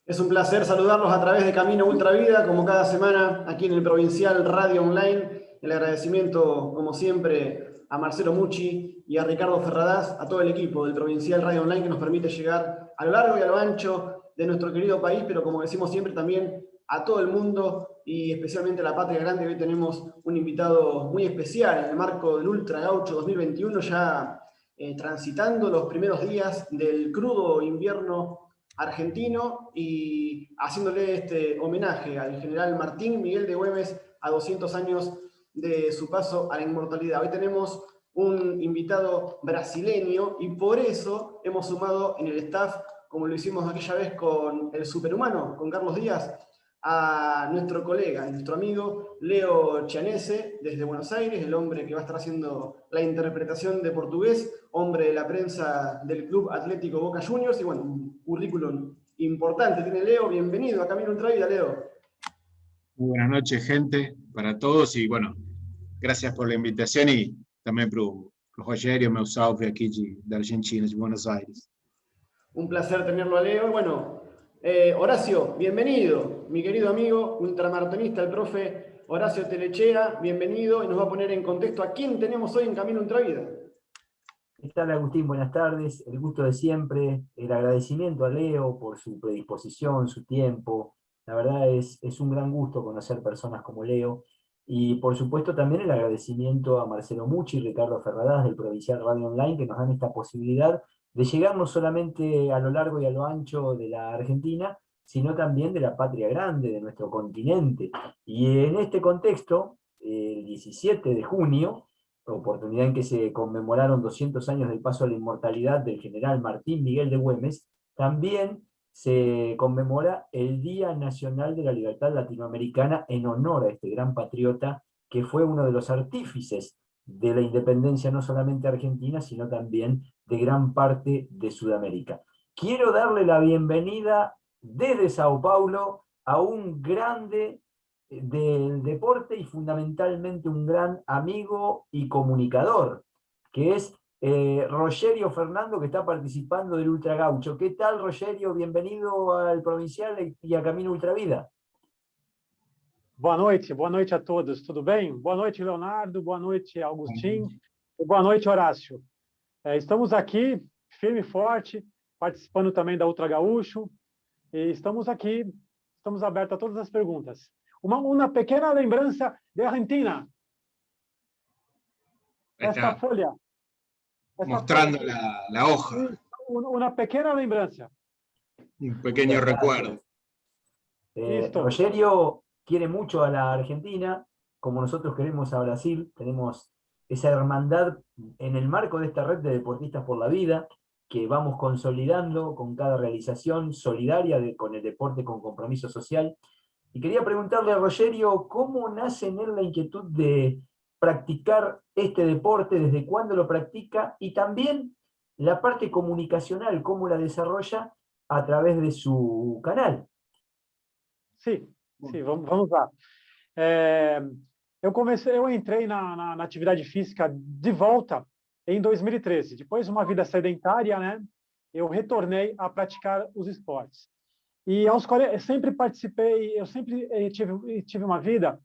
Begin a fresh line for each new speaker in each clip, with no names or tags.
Es un placer saludarlos a través de Camino Ultra Vida, como cada semana, aquí en el Provincial Radio Online. El agradecimiento, como siempre, a Marcelo Mucci y a Ricardo Ferradas, a todo el equipo del Provincial Radio Online que nos permite llegar a lo largo y a lo ancho de nuestro querido país, pero como decimos siempre también a todo el mundo y especialmente a la Patria Grande. Hoy tenemos un invitado muy especial en el marco del Ultra Gaucho 2021, ya transitando los primeros días del crudo invierno argentino y haciéndole este homenaje al general Martín Miguel de Güemes a 200 años de su paso a la inmortalidad. Hoy tenemos un invitado brasileño y por eso hemos sumado en el staff, como lo hicimos aquella vez con el Superhumano, con Carlos Díaz, a nuestro colega, nuestro amigo Leo Chianese, desde Buenos Aires, el hombre que va a estar haciendo la interpretación de portugués, hombre de la prensa del Club Atlético Boca Juniors, y bueno, un currículum importante tiene Leo. Bienvenido a Camino Ultra Vida, Leo.
Muy buenas noches, gente, para todos, y bueno, gracias por la invitação e também para o Rogério, meu salve aqui da Argentina, de Buenos Aires.
Un placer tenerlo a Leo. Bueno, Horacio, bienvenido, mi querido amigo, ultramaratonista, el profe Horacio Telechea, bienvenido, y nos va a poner en contexto a quién tenemos hoy en Camino Ultra Vida.
¿Qué tal, Agustín? Buenas tardes. El gusto de siempre, el agradecimiento a Leo por su predisposición, su tiempo. La verdad es un gran gusto conocer personas como Leo. Y por supuesto también el agradecimiento a Marcelo Mucci y Ricardo Ferradas del Provincial Radio Online, que nos dan esta posibilidad de llegar no solamente a lo largo y a lo ancho de la Argentina, sino también de la patria grande, de nuestro continente. Y en este contexto, el 17 de junio, oportunidad en que se conmemoraron 200 años del paso a la inmortalidad del general Martín Miguel de Güemes, también se conmemora el Día Nacional de la Libertad Latinoamericana en honor a este gran patriota que fue uno de los artífices de la independencia no solamente argentina, sino también de gran parte de Sudamérica. Quiero darle la bienvenida desde Sao Paulo a un grande del deporte y fundamentalmente un gran amigo y comunicador, que es Rogerio Fernando, que está participando del Ultra Gaucho. ¿Qué tal, Rogerio? Bienvenido al Provincial y a Camino Ultra Vida.
Boa noite a todos, tudo bem? Boa noite, Leonardo, boa noite, Agustín, e boa noite, Horácio. Estamos aqui, firme e forte, participando também da Ultra Gaúcho, e estamos aqui, estamos abertos a todas as perguntas. Uma pequena lembrança de Argentina. Esta folha.
Mostrando la hoja.
Una pequeña lembranza.
Un pequeño recuerdo.
Rogerio quiere mucho a la Argentina, como nosotros queremos a Brasil. Tenemos esa hermandad en el marco de esta red de deportistas por la vida, que vamos consolidando con cada realización solidaria con el deporte con compromiso social. Y quería preguntarle a Rogerio, ¿cómo nace en él la inquietud de practicar este deporte? ¿Desde cuándo lo practica? Y también la parte comunicacional, ¿cómo la desarrolla a través de su canal?
Sim, vamos lá. Eu entrei na atividade física de volta em 2013. Depois de uma vida sedentária, né, eu retornei a praticar os esportes. E eu sempre participei, eu sempre tive uma vida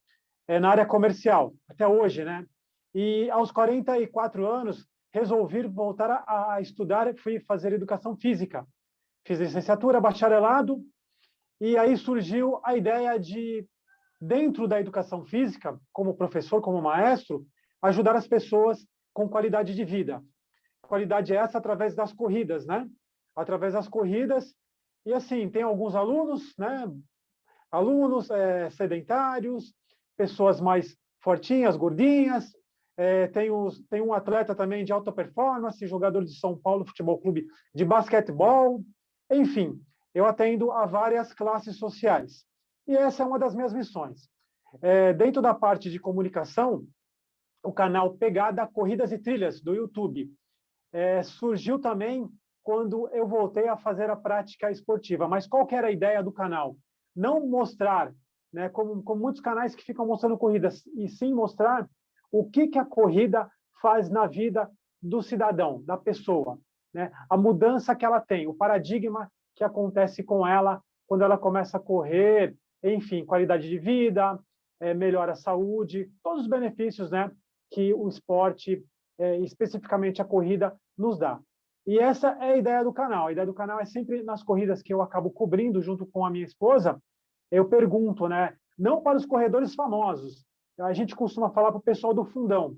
na área comercial, até hoje, né? E aos 44 anos, resolvi voltar a estudar, fui fazer educação física. Fiz licenciatura, bacharelado, e aí surgiu a ideia de, dentro da educação física, como professor, como maestro, ajudar as pessoas com qualidade de vida. Qualidade essa através das corridas, né? Através das corridas. E assim, tem alguns alunos, né? Alunos sedentários, pessoas mais fortinhas, gordinhas. Tem um atleta também de alta performance, jogador de São Paulo Futebol Clube de basquetebol. Enfim, eu atendo a várias classes sociais. E essa é uma das minhas missões. Dentro da parte de comunicação, o canal Pegada Corridas e Trilhas, do YouTube, surgiu também quando eu voltei a fazer a prática esportiva. Mas qual que era a ideia do canal? Não mostrar, né, como muitos canais que ficam mostrando corridas, e sim mostrar o que a corrida faz na vida do cidadão, da pessoa, né? A mudança que ela tem, o paradigma que acontece com ela quando ela começa a correr, enfim, qualidade de vida, melhora a saúde, todos os benefícios, né, que o esporte, especificamente a corrida, nos dá. E essa é a ideia do canal. A ideia do canal é sempre nas corridas que eu acabo cobrindo junto com a minha esposa, eu pergunto, né, não para os corredores famosos, a gente costuma falar para o pessoal do fundão,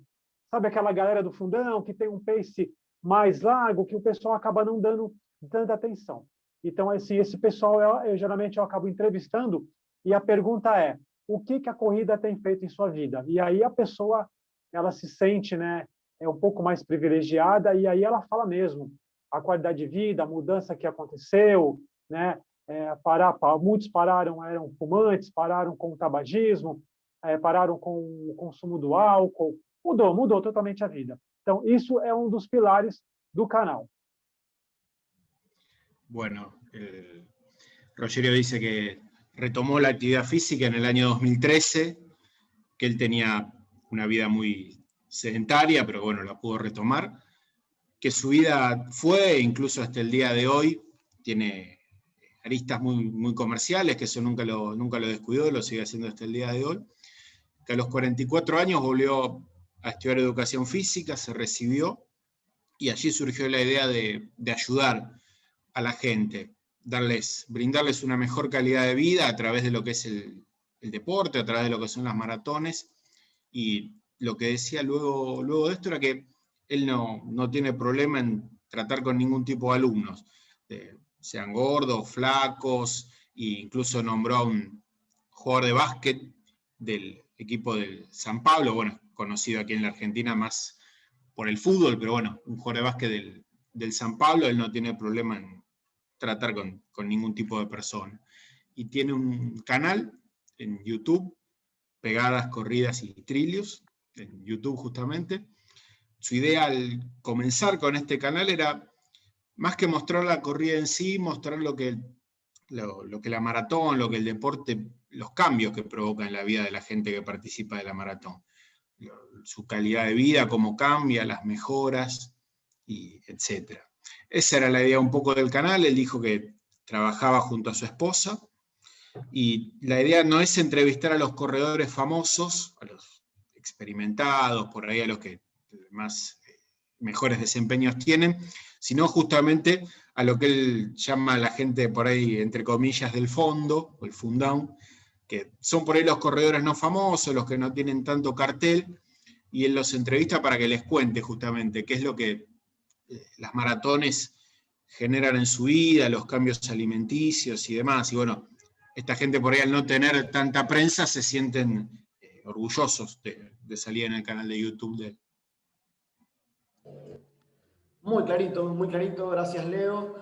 sabe aquela galera do fundão que tem um pace mais largo, que o pessoal acaba não dando tanta atenção. Então, assim, esse pessoal, geralmente eu acabo entrevistando, e a pergunta é, o que a corrida tem feito em sua vida? E aí a pessoa, ela se sente, né, um pouco mais privilegiada, e aí ela fala mesmo, a qualidade de vida, a mudança que aconteceu, né, muitos pararam, eram fumantes, pararam com o tabagismo, pararam com o consumo do álcool, mudou totalmente a vida. Então, isso é um dos pilares do canal.
Bueno, Rogerio dice que retomó la actividad física en el año 2013, que él tenía una vida muy sedentaria, pero bueno, la pudo retomar, que su vida fue, incluso hasta el día de hoy, tiene aristas muy comerciales, que eso nunca lo descuidó, lo sigue haciendo hasta el día de hoy, que a los 44 años volvió a estudiar educación física, se recibió, y allí surgió la idea de ayudar a la gente, brindarles una mejor calidad de vida a través de lo que es el deporte, a través de lo que son las maratones, y lo que decía luego de esto era que él no tiene problema en tratar con ningún tipo de alumnos, sean gordos, flacos, e incluso nombró a un jugador de básquet del equipo del San Pablo, bueno, conocido aquí en la Argentina más por el fútbol, pero bueno, un jugador de básquet del San Pablo, él no tiene problema en tratar con ningún tipo de persona. Y tiene un canal en YouTube, Pegadas, Corridas y Trillos, en YouTube justamente. Su idea al comenzar con este canal era, más que mostrar la corrida en sí, mostrar lo que la maratón, lo que el deporte, los cambios que provoca en la vida de la gente que participa de la maratón. Su calidad de vida, cómo cambia, las mejoras, y etc. Esa era la idea un poco del canal. Él dijo que trabajaba junto a su esposa, y la idea no es entrevistar a los corredores famosos, a los experimentados, por ahí a los que más mejores desempeños tienen, sino justamente a lo que él llama a la gente por ahí, entre comillas, del fondo, o el fundão, que son por ahí los corredores no famosos, los que no tienen tanto cartel, y él los entrevista para que les cuente justamente qué es lo que las maratones generan en su vida, los cambios alimenticios y demás. Y bueno, esta gente por ahí al no tener tanta prensa se sienten orgullosos de salir en el canal de YouTube de él.
Muy clarito, gracias Leo.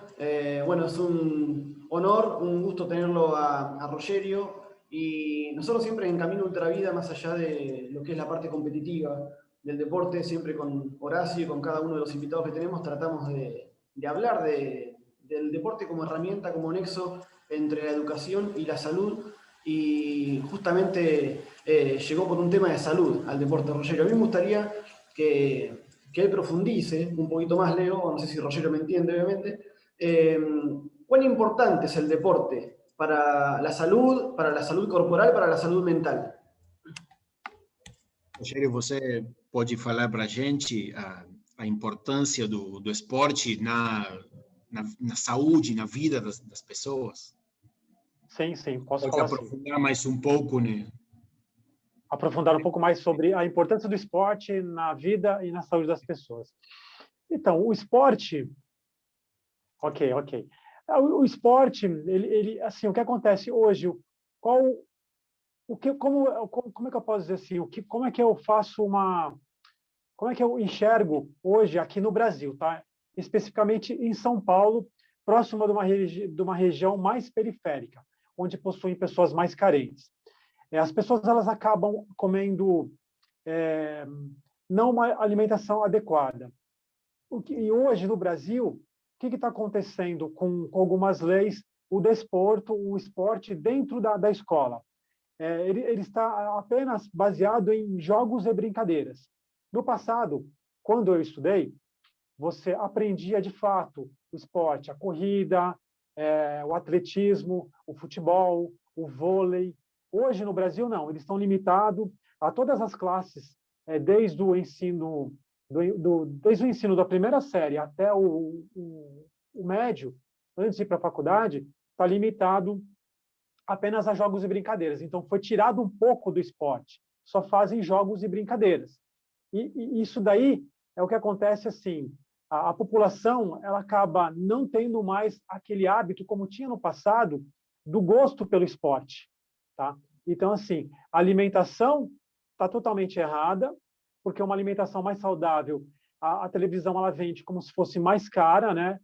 Bueno, es un honor, un gusto tenerlo a Rogerio, y nosotros siempre en Camino Ultravida, más allá de lo que es la parte competitiva del deporte, siempre con Horacio y con cada uno de los invitados que tenemos, tratamos de hablar del deporte como herramienta, como nexo entre la educación y la salud, y justamente llegó por un tema de salud al deporte, Rogerio. A mí me gustaría que él profundice un poquito más, Leo, no sé si Rogerio me entiende, obviamente, cuán importante es el deporte para la salud corporal, para la salud mental.
Rogério, você pode falar para a gente a importância do esporte na saúde, na vida das pessoas?
Sim, posso
Pode
falar
aprofundar mais um pouco, né?
Aprofundar um pouco mais sobre a importância do esporte na vida e na saúde das pessoas. Então, o esporte... Ok. O esporte, ele assim, o que acontece hoje, como é que eu posso dizer assim, como é que eu faço como é que eu enxergo hoje aqui no Brasil, tá? Especificamente em São Paulo, próximo de uma região mais periférica, onde possuem pessoas mais carentes. As pessoas elas acabam comendo não uma alimentação adequada. E hoje no Brasil, o que está acontecendo com algumas leis? O desporto, o esporte dentro da escola. Ele está apenas baseado em jogos e brincadeiras. No passado, quando eu estudei, você aprendia de fato o esporte, a corrida, o atletismo, o futebol, o vôlei. Hoje, no Brasil, não. Eles estão limitados a todas as classes, desde o ensino desde o ensino da primeira série até o médio, antes de ir para a faculdade, está limitado apenas a jogos e brincadeiras. Então, foi tirado um pouco do esporte. Só fazem jogos e brincadeiras. E isso daí é o que acontece assim. A população ela acaba não tendo mais aquele hábito, como tinha no passado, do gosto pelo esporte. Tá? Então, assim, a alimentação está totalmente errada, porque uma alimentação mais saudável, a televisão ela vende como se fosse mais cara, né?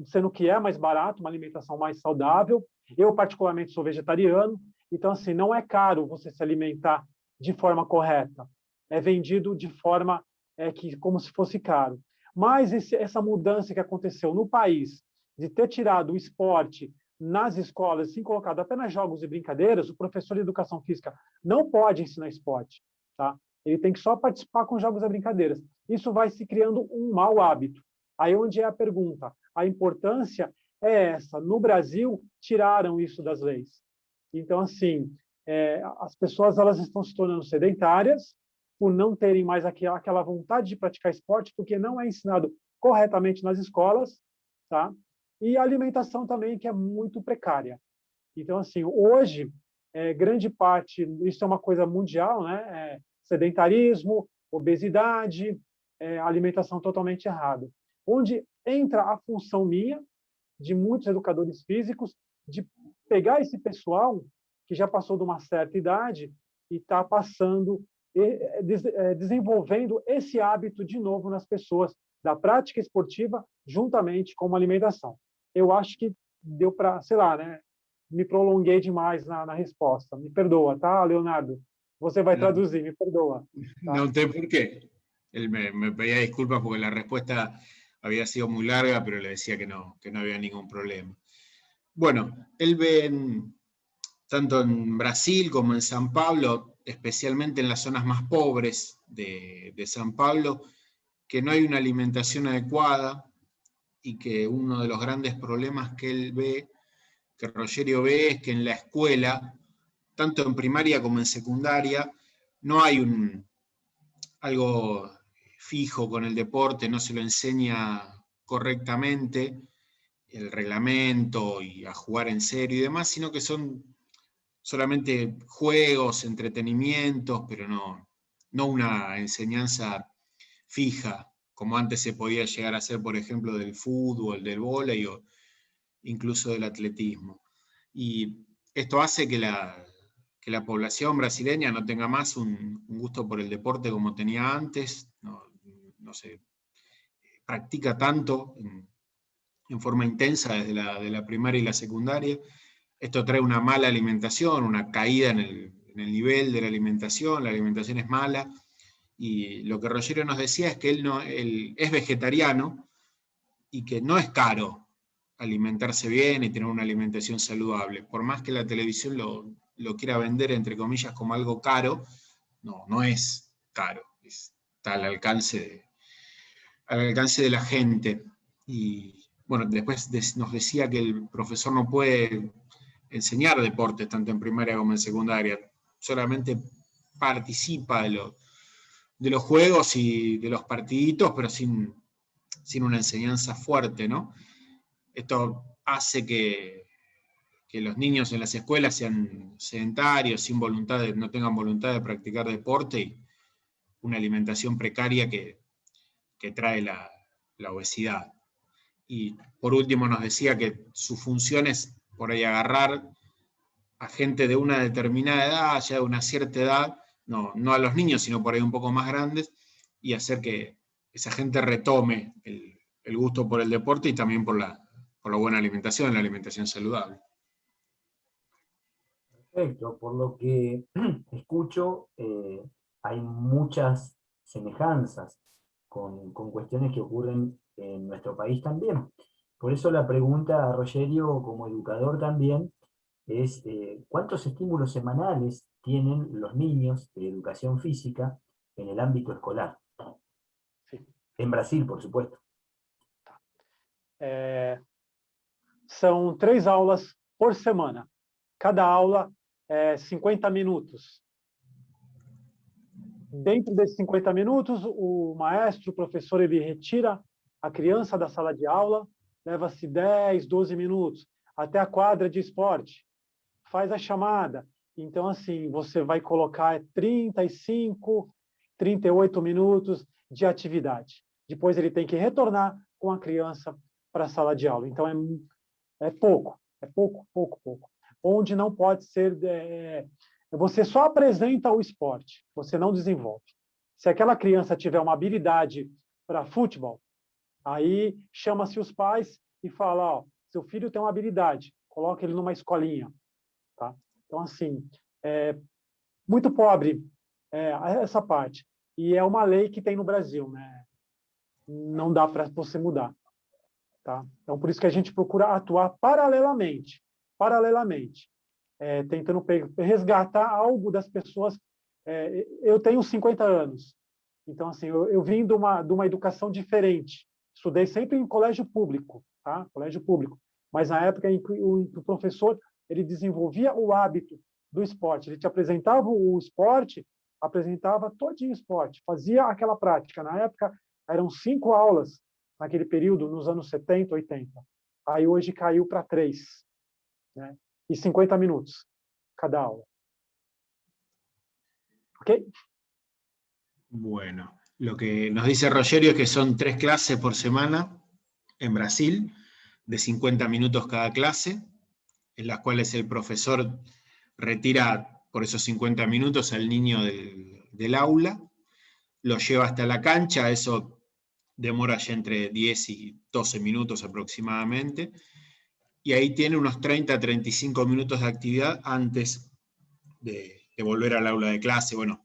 Sendo que é mais barato, uma alimentação mais saudável. Eu, particularmente, sou vegetariano, então, assim, não é caro você se alimentar de forma correta. É vendido de forma como se fosse caro. Mas essa mudança que aconteceu no país, de ter tirado o esporte nas escolas, assim, colocado apenas jogos e brincadeiras, o professor de educação física não pode ensinar esporte, tá? Ele tem que só participar com jogos e brincadeiras. Isso vai se criando um mau hábito. Aí onde é a pergunta? A importância é essa. No Brasil, tiraram isso das leis. Então, assim, as pessoas elas estão se tornando sedentárias por não terem mais aquela vontade de praticar esporte, porque não é ensinado corretamente nas escolas, tá? E a alimentação também, que é muito precária. Então, assim, hoje, grande parte, isso é uma coisa mundial, né? Sedentarismo, obesidade, alimentação totalmente errada. Onde entra a função minha, de muitos educadores físicos, de pegar esse pessoal que já passou de uma certa idade e está passando, desenvolvendo esse hábito de novo nas pessoas, da prática esportiva, juntamente com uma alimentação. Eu acho que deu para, sei lá, né? Me prolonguei demais na resposta. Me perdoa, tá, Leonardo? Você vai traduzir, me perdoa. ¿tá?
No sé por qué. Él me pedía disculpas porque la respuesta había sido muy larga, pero le decía que no había ningún problema. Bueno, él ve tanto en Brasil como en San Pablo, especialmente en las zonas más pobres de San Pablo, que no hay una alimentación adecuada y que uno de los grandes problemas que él ve, que Rogerio ve, es que en la escuela, tanto en primaria como en secundaria, no hay algo fijo con el deporte, no se lo enseña correctamente, el reglamento y a jugar en serio y demás, sino que son solamente juegos, entretenimientos, pero no una enseñanza fija, como antes se podía llegar a hacer, por ejemplo, del fútbol, del vóley o incluso del atletismo. Y esto hace que la población brasileña no tenga más un gusto por el deporte como tenía antes, no se practica tanto en forma intensa desde la primaria y la secundaria. Esto trae una mala alimentación, una caída en el nivel de la alimentación es mala, y lo que Rogerio nos decía es que él es vegetariano y que no es caro alimentarse bien y tener una alimentación saludable. Por más que la televisión lo quiera vender, entre comillas, como algo caro, no es caro, está al alcance de la gente. Y bueno, después nos decía que el profesor no puede enseñar deportes tanto en primaria como en secundaria, solamente participa de los juegos y de los partiditos, pero sin una enseñanza fuerte, ¿no? Esto hace que los niños en las escuelas sean sedentarios, no tengan voluntad de practicar deporte, y una alimentación precaria que trae la obesidad. Y por último nos decía que su función es por ahí agarrar a gente de una determinada edad, ya de una cierta edad, no a los niños, sino por ahí un poco más grandes, y hacer que esa gente retome el gusto por el deporte y también por la buena alimentación, la alimentación saludable.
Perfecto, por lo que escucho, hay muchas semejanzas con cuestiones que ocurren en nuestro país también. Por eso la pregunta a Rogerio, como educador también, es ¿cuántos estímulos semanales tienen los niños de educación física en el ámbito escolar?
Sí.
En Brasil, por supuesto.
são 3 aulas por semana. Cada aula é 50 minutos. Dentro desses 50 minutos, o maestro, o professor, ele retira a criança da sala de aula, leva-se 10, 12 minutos até a quadra de esporte, faz a chamada. Então, assim, você vai colocar 35, 38 minutos de atividade. Depois ele tem que retornar com a criança para a sala de aula. Então, é pouco, pouco. Onde não pode ser... você só apresenta o esporte, você não desenvolve. Se aquela criança tiver uma habilidade para futebol, aí chama-se os pais e fala, ó, seu filho tem uma habilidade, coloca ele numa escolinha. Tá? Então, assim, muito pobre essa parte. E é uma lei que tem no Brasil, né? Não dá para você mudar. Tá? Então, por isso que a gente procura atuar paralelamente, tentando resgatar algo das pessoas. Eu tenho 50 anos, então, assim, eu vim de uma educação diferente. Estudei sempre em colégio público, tá? Colégio público. Mas, na época em que o professor ele desenvolvia o hábito do esporte, ele te apresentava o esporte, apresentava todinho o esporte, fazia aquela prática. Na época, eram 5 aulas, naquele período, nos anos 70, 80. Aí, hoje, caiu para 3, né? E 50 minutos cada aula. ¿Ok?
Bueno, lo que nos dice Rogerio es que son 3 clases por semana en Brasil, de 50 minutos cada clase, en las cuales el profesor retira por esos 50 minutos al niño del aula, lo lleva hasta la cancha, eso demora ya entre 10 y 12 minutos aproximadamente, y ahí tiene unos 30 a 35 minutos de actividad antes de volver al aula de clase. Bueno,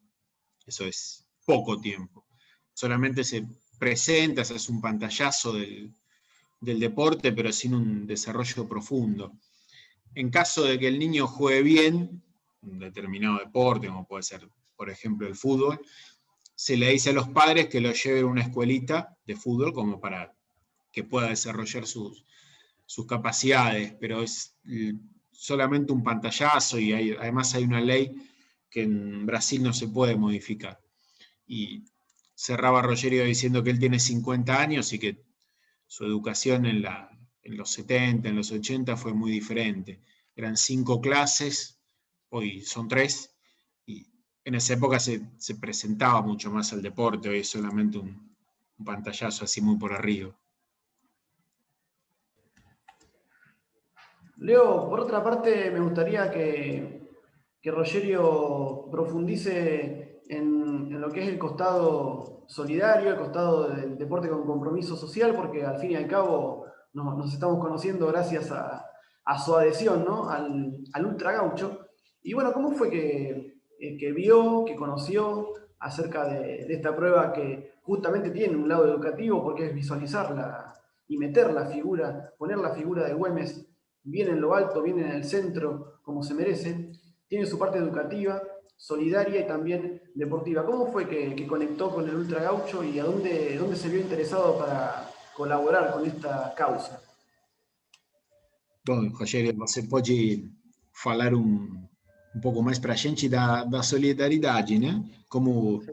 eso es poco tiempo. Solamente se presenta, se hace un pantallazo del deporte, pero sin un desarrollo profundo. En caso de que el niño juegue bien un determinado deporte, como puede ser, por ejemplo, el fútbol, se le dice a los padres que lo lleven a una escuelita de fútbol como para que pueda desarrollar sus capacidades, pero es solamente un pantallazo y además hay una ley que en Brasil no se puede modificar. Y cerraba Rogerio diciendo que él tiene 50 años y que su educación en los 70, en los 80 fue muy diferente. Eran 5 clases, hoy son 3, y en esa época se presentaba mucho más al deporte, hoy es solamente un pantallazo así muy por arriba.
Leo, por otra parte, me gustaría que Rogerio profundice en lo que es el costado solidario, el costado del deporte con compromiso social, porque al fin y al cabo nos estamos conociendo gracias a su adhesión, ¿no? al Ultra Gaucho. Y bueno, ¿cómo fue que vio, que conoció acerca de esta prueba que justamente tiene un lado educativo, porque es visualizarla y meter la figura, poner la figura de Güemes bien en lo alto, bien en el centro, como se merece? Tiene su parte educativa, solidaria y también deportiva. ¿Cómo fue que conectó con el Ultra Gaucho y a dónde se vio interesado para colaborar con esta causa?
Bom, Rogério, você pode falar um pouco mais para a gente da solidariedade, né? Como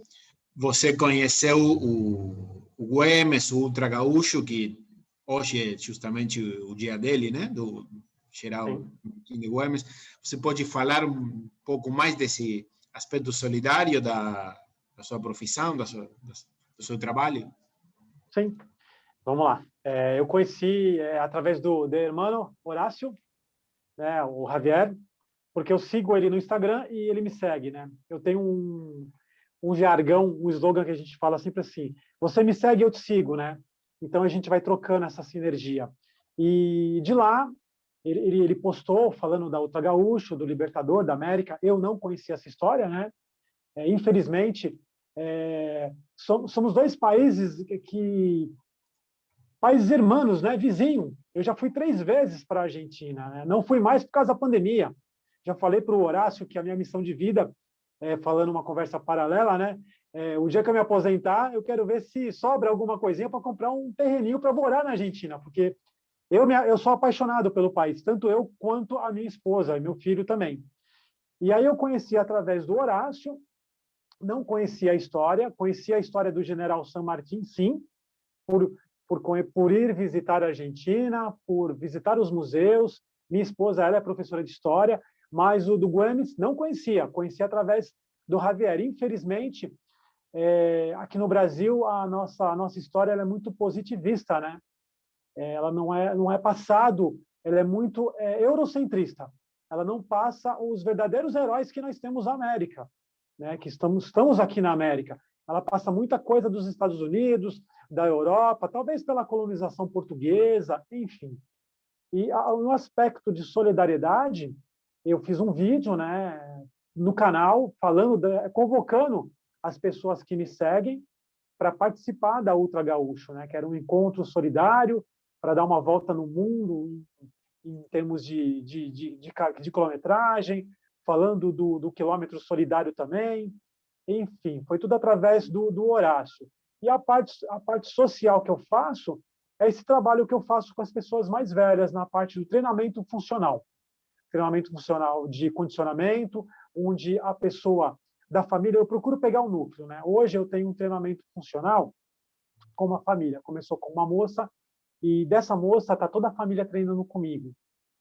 você conheceu o Güemes, o Ultra Gaúcho, que hoje é justamente o dia dele, né? Do Geraldo de Güemes. Você pode falar um pouco mais desse aspecto solidário da sua profissão, do seu trabalho?
Sim, vamos lá. Eu conheci através do hermano Horácio, né, o Javier, porque eu sigo ele no Instagram e ele me segue, né? Eu tenho um jargão, um slogan que a gente fala sempre assim: você me segue, eu te sigo, né? Então a gente vai trocando essa sinergia. E de lá ele postou falando da Ultra Gaúcho, do Libertador da América. Eu não conhecia essa história, né? Infelizmente, somos 2 países países irmãos, né? Vizinho. Eu já fui 3 vezes para a Argentina, né? Não fui mais por causa da pandemia. Já falei para o Horácio que a minha missão de vida, falando uma conversa paralela, né? O dia que eu me aposentar, eu quero ver se sobra alguma coisinha para comprar um terreninho para morar na Argentina, porque Eu sou apaixonado pelo país, tanto eu quanto a minha esposa e meu filho também. E aí eu conheci através do Horácio, não conhecia a história do general San Martín, sim, por, por ir visitar a Argentina, por visitar os museus. Minha esposa, ela é professora de história, mas o do Güemes não conhecia através do Javier. Infelizmente, aqui no Brasil, a nossa história ela é muito positivista, né? Ela não é passado, ela é muito eurocentrista. Ela não passa os verdadeiros heróis que nós temos na América, né? Que estamos aqui na América. Ela passa muita coisa dos Estados Unidos, da Europa, talvez pela colonização portuguesa, enfim. E no aspecto de solidariedade, eu fiz um vídeo, né, no canal convocando as pessoas que me seguem para participar da Ultra Gaúcho, né, que era um encontro solidário para dar uma volta no mundo em termos de quilometragem, falando do quilômetro solidário também. Enfim, foi tudo através do Horácio. E a parte social que eu faço é esse trabalho que eu faço com as pessoas mais velhas na parte do treinamento funcional de condicionamento, onde a pessoa da família, eu procuro pegar o núcleo, né? Hoje eu tenho um treinamento funcional com uma família. Começou com uma moça e dessa moça está toda a família treinando comigo.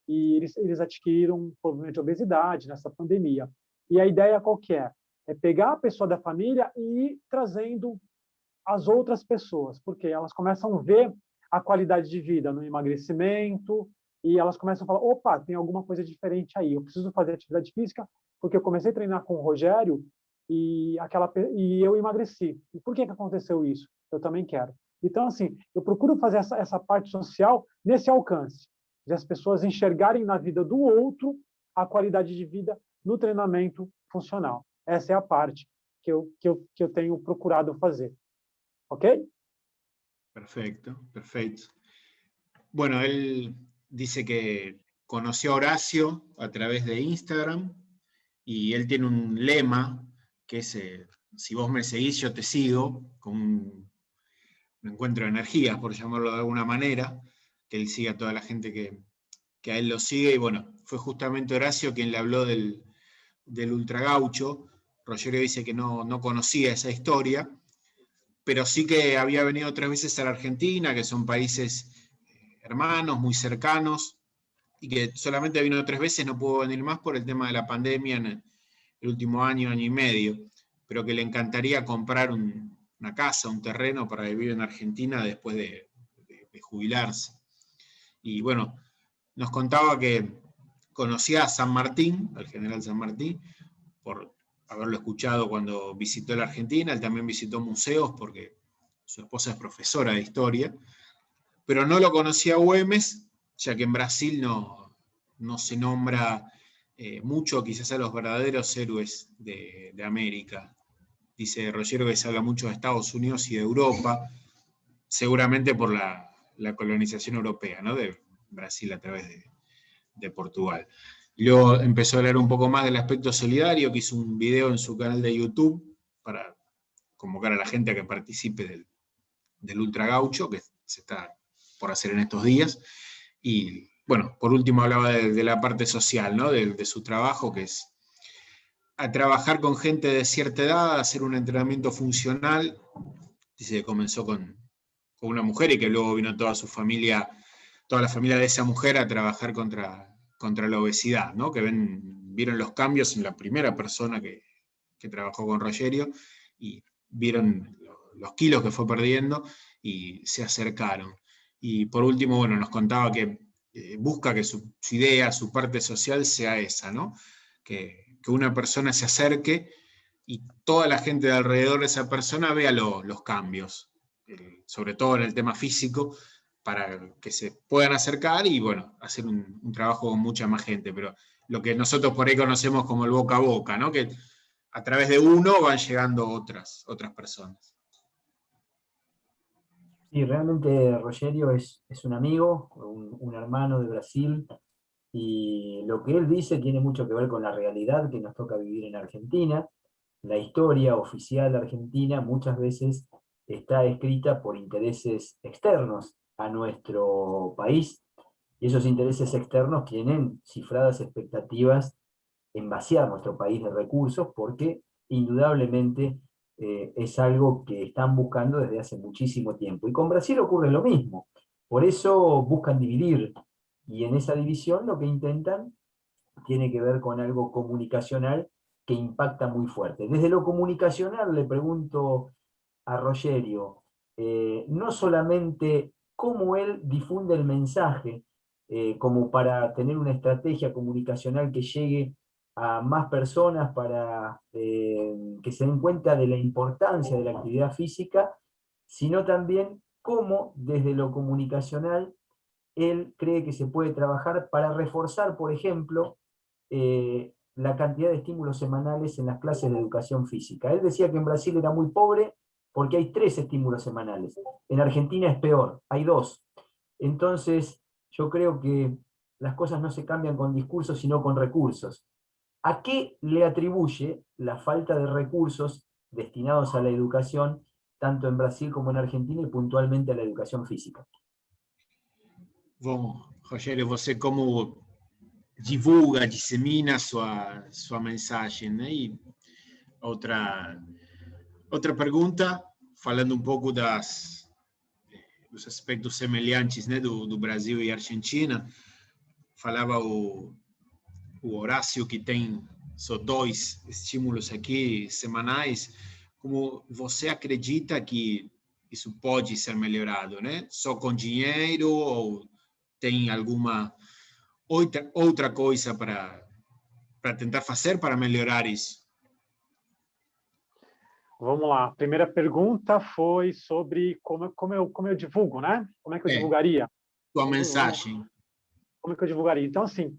E eles adquiriram um problema de obesidade nessa pandemia. E a ideia qual que é? É pegar a pessoa da família e ir trazendo as outras pessoas, porque elas começam a ver a qualidade de vida no emagrecimento e elas começam a falar, opa, tem alguma coisa diferente aí, eu preciso fazer atividade física, porque eu comecei a treinar com o Rogério e eu emagreci. E por que aconteceu isso? Eu também quero. Então, assim, eu procuro fazer essa parte social nesse alcance, de as pessoas enxergarem na vida do outro a qualidade de vida no treinamento funcional. Essa é a parte que eu tenho procurado fazer. ¿Ok?
Perfecto, perfecto. Bueno, él dice que conoció a Horacio a través de Instagram y él tiene un lema que es, si vos me seguís, yo te sigo, con un encuentro de energías, por llamarlo de alguna manera, que él siga a toda la gente que a él lo sigue. Y bueno, fue justamente Horacio quien le habló del Ultra Gaucho. Rogerio dice que no conocía esa historia, pero sí que había venido 3 veces a la Argentina, que son países hermanos, muy cercanos, y que solamente vino 3 veces, no pudo venir más por el tema de la pandemia en el último año y medio, pero que le encantaría comprar una casa, un terreno para vivir en Argentina después de jubilarse. Y bueno, nos contaba que conocía a San Martín, al general San Martín, por haberlo escuchado cuando visitó la Argentina. Él también visitó museos porque su esposa es profesora de historia, pero no lo conocía a Güemes, ya que en Brasil no se nombra mucho quizás a los verdaderos héroes de América. Dice Rogerio que se habla mucho de Estados Unidos y de Europa, seguramente por la colonización europea, ¿no? De Brasil a través de Portugal. Luego empezó a hablar un poco más del aspecto solidario, que hizo un video en su canal de YouTube para convocar a la gente a que participe del Ultra Gaucho, que se está por hacer en estos días. Y bueno, por último hablaba de la parte social, ¿no? De su trabajo, que es a trabajar con gente de cierta edad, a hacer un entrenamiento funcional. Dice que comenzó con una mujer y que luego vino toda su familia, toda la familia de esa mujer a trabajar contra la obesidad, ¿no? Que vieron los cambios en la primera persona que trabajó con Rogerio y vieron los kilos que fue perdiendo y se acercaron. Y por último, bueno, nos contaba que busca que su idea, su parte social sea esa, ¿no? Que una persona se acerque y toda la gente de alrededor de esa persona vea los cambios, sobre todo en el tema físico, para que se puedan acercar y, bueno, hacer un trabajo con mucha más gente. Pero lo que nosotros por ahí conocemos como el boca a boca, ¿no? Que a través de uno van llegando otras personas.
Sí, realmente Rogerio es un amigo, un hermano de Brasil, y lo que él dice tiene mucho que ver con la realidad que nos toca vivir en Argentina. La historia oficial argentina muchas veces está escrita por intereses externos a nuestro país, esos intereses externos tienen cifradas expectativas en vaciar nuestro país de recursos, porque indudablemente es algo que están buscando desde hace muchísimo tiempo. Y con Brasil ocurre lo mismo. Por eso buscan dividir, y en esa división lo que intentan tiene que ver con algo comunicacional que impacta muy fuerte. Desde lo comunicacional le pregunto a Rogerio, no solamente cómo él difunde el mensaje, como para tener una estrategia comunicacional que llegue a más personas para que se den cuenta de la importancia de la actividad física, sino también cómo desde lo comunicacional él cree que se puede trabajar para reforzar, por ejemplo, la cantidad de estímulos semanales en las clases de educación física. Él decía que en Brasil era muy pobre porque hay 3 estímulos semanales. En Argentina es peor, hay 2. Entonces, yo creo que las cosas no se cambian con discursos, sino con recursos. ¿A qué le atribuye la falta de recursos destinados a la educación, tanto en Brasil como en Argentina, y puntualmente a la educación física?
Bom, Rogério, você como divulga, dissemina sua mensagem, né? E outra pergunta, falando um pouco dos aspectos semelhantes, né, do Brasil e Argentina, falava o Horácio que tem só 2 estímulos aqui semanais. Como você acredita que isso pode ser melhorado, né? Só com dinheiro ou tem alguma outra coisa para tentar fazer para melhorar isso?
Vamos lá. A primeira pergunta foi sobre como eu divulgo, né? Como é que eu divulgaria?
Sua mensagem.
Como é que eu divulgaria? Então, assim,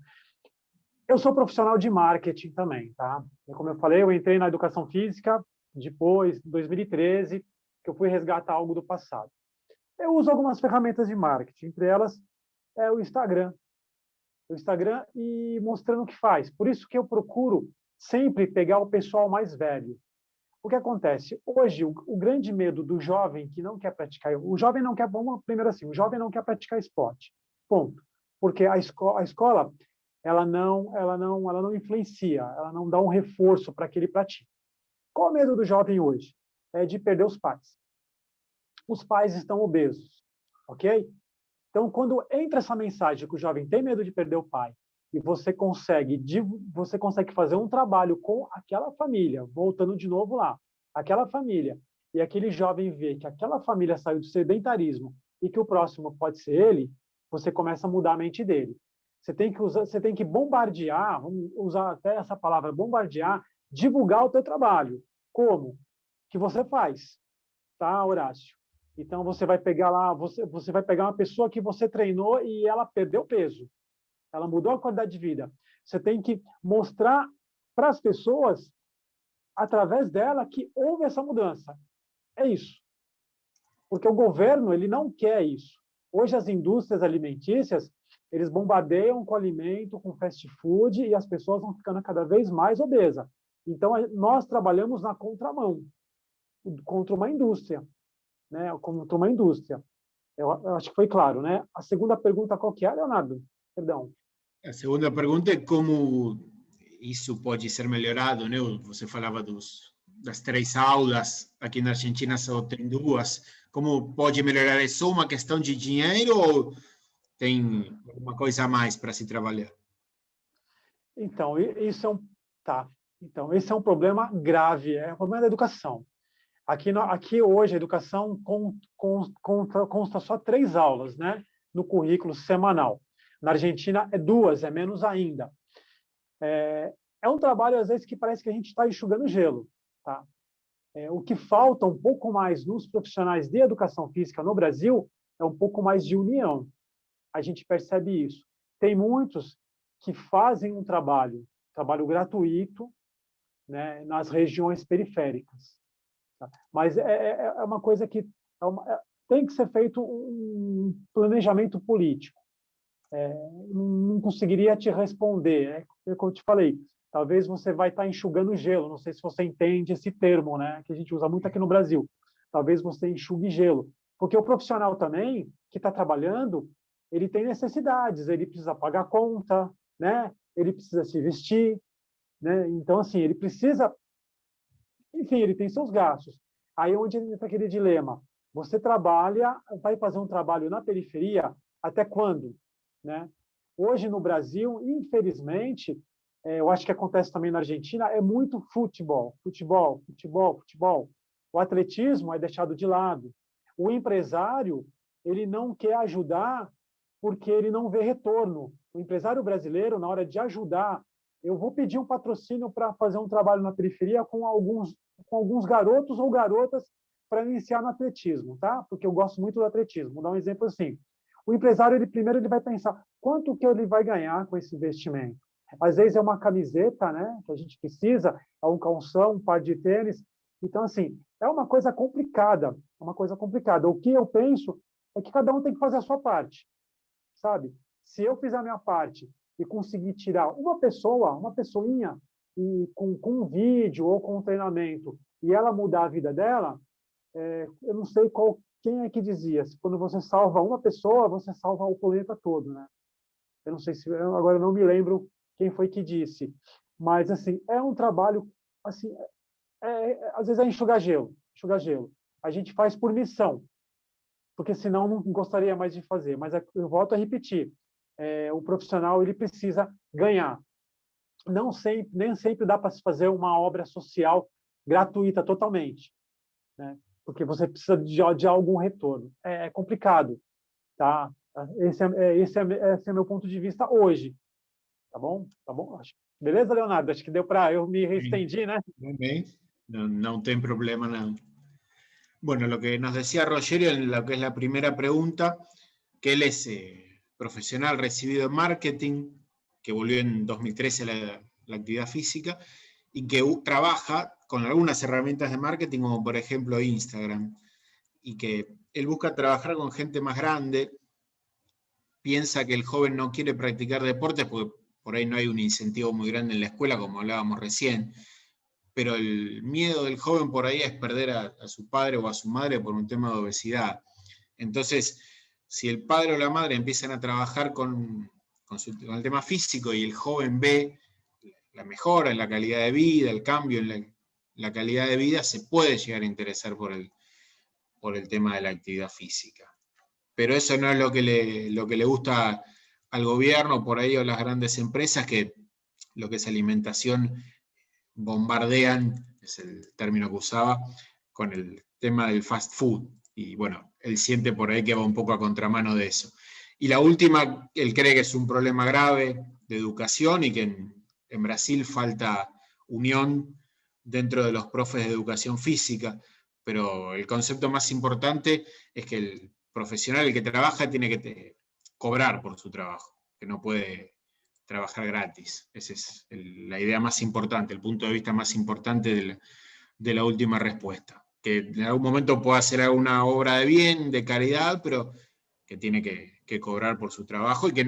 eu sou profissional de marketing também, tá? Como eu falei, eu entrei na educação física depois, em 2013, que eu fui resgatar algo do passado. Eu uso algumas ferramentas de marketing, entre elas é o Instagram. O Instagram e mostrando o que faz. Por isso que eu procuro sempre pegar o pessoal mais velho. O que acontece? Hoje, o grande medo do jovem que não quer praticar... O jovem não quer... Vamos primeiro assim, o jovem não quer praticar esporte. Ponto. Porque a escola ela não influencia, ela não dá um reforço para que ele pratique. Qual o medo do jovem hoje? É de perder os pais. Os pais estão obesos, ok? Então, quando entra essa mensagem que o jovem tem medo de perder o pai, e você consegue fazer um trabalho com aquela família, voltando de novo lá, aquela família, e aquele jovem vê que aquela família saiu do sedentarismo e que o próximo pode ser ele, você começa a mudar a mente dele. Você tem que bombardear, vamos usar até essa palavra, bombardear, divulgar o teu trabalho. Como? Que você faz, tá, Horácio? Então você vai pegar lá, você vai pegar uma pessoa que você treinou e ela perdeu peso, ela mudou a qualidade de vida. Você tem que mostrar para as pessoas, através dela, que houve essa mudança. É isso. Porque o governo ele não quer isso. Hoje as indústrias alimentícias eles bombardeiam com alimento, com fast food, e as pessoas vão ficando cada vez mais obesas. Então, nós trabalhamos na contramão, contra uma indústria. Né? Contra uma indústria. Eu acho que foi claro, né? A segunda pergunta qual que é, Leonardo? Perdão.
A segunda pergunta é como isso pode ser melhorado, né? Você falava das 3 aulas, aqui na Argentina só tem 2. Como pode melhorar? É só uma questão de dinheiro ou tem alguma coisa a mais para se trabalhar?
Então, Então, esse é um problema grave, é um problema da educação. Aqui hoje, a educação consta só 3 aulas, né, no currículo semanal. Na Argentina, é 2, é menos ainda. É um trabalho, às vezes, que parece que a gente está enxugando gelo. Tá? O que falta um pouco mais nos profissionais de educação física no Brasil é um pouco mais de união. A gente percebe isso. Tem muitos que fazem um trabalho gratuito, né, nas regiões periféricas. Tá? Mas é uma coisa que tem que ser feito um planejamento político. Não conseguiria te responder. É como eu te falei, talvez você vai estar enxugando gelo. Não sei se você entende esse termo, né, que a gente usa muito aqui no Brasil. Talvez você enxugue gelo. Porque o profissional também, que está trabalhando, ele tem necessidades, ele precisa pagar conta, né? Ele precisa se vestir, né? Então, assim, ele precisa... Enfim, ele tem seus gastos. Aí é onde entra aquele dilema. Você trabalha, vai fazer um trabalho na periferia até quando? Né? Hoje, no Brasil, infelizmente, eu acho que acontece também na Argentina, é muito futebol, futebol, futebol, futebol. O atletismo é deixado de lado. O empresário, ele não quer ajudar porque ele não vê retorno. O empresário brasileiro, na hora de ajudar, eu vou pedir um patrocínio para fazer um trabalho na periferia com alguns garotos ou garotas para iniciar no atletismo, tá? Porque eu gosto muito do atletismo. Vou dar um exemplo assim. O empresário, primeiro ele vai pensar quanto que ele vai ganhar com esse investimento. Às vezes é uma camiseta, né, que a gente precisa, é um calção, um par de tênis. Então, assim, é uma coisa complicada, é uma coisa complicada. O que eu penso é que cada um tem que fazer a sua parte, sabe? Se eu fizer a minha parte e conseguir tirar uma pessoinha, e com um vídeo ou com um treinamento, e ela mudar a vida dela, eu não sei quem é que dizia, quando você salva uma pessoa, você salva o planeta todo, né? Eu não sei se, agora eu não me lembro quem foi que disse, mas, assim, é um trabalho, assim, às vezes é enxugar gelo. A gente faz por missão, porque senão não gostaria mais de fazer, mas eu volto a repetir, o profissional ele precisa ganhar. Nem sempre dá para se fazer uma obra social gratuita totalmente, né? Porque você precisa de algum retorno. É complicado, tá? Esse é meu ponto de vista hoje. Tá bom? Tá bom? Beleza, Leonardo? Acho que deu para... Eu me estendi, né?
Bien. No tem problema nada. Bueno, lo que nos decía Rogerio en lo que es la primera pregunta, que él es profesional recibido en marketing, que volvió en 2013 a la actividad física, y que trabaja con algunas herramientas de marketing, como por ejemplo Instagram, y que él busca trabajar con gente más grande, piensa que el joven no quiere practicar deportes porque por ahí no hay un incentivo muy grande en la escuela, como hablábamos recién, pero el miedo del joven por ahí es perder a su padre o a su madre por un tema de obesidad. Entonces, si el padre o la madre empiezan a trabajar con el tema físico y el joven ve la mejora en la calidad de vida, el cambio en la calidad de vida, se puede llegar a interesar por el tema de la actividad física. Pero eso no es lo que le gusta al gobierno por ahí o las grandes empresas, que lo que es alimentación bombardean, es el término que usaba, con el tema del fast food. Y bueno, él siente por ahí que va un poco a contramano de eso. Y la última, él cree que es un problema grave de educación y que en Brasil falta unión dentro de los profes de educación física, pero el concepto más importante es que el profesional, el que trabaja, tiene que cobrar por su trabajo, que no puede trabajar gratis. Esa es la idea más importante, el punto de vista más importante de la última respuesta. Que en algún momento pueda hacer alguna obra de bien, de caridad, pero que tiene que cobrar por su trabajo y que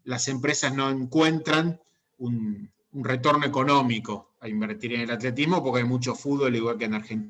las empresas no encuentran un retorno económico a invertir en el atletismo porque hay mucho fútbol, igual que en Argentina.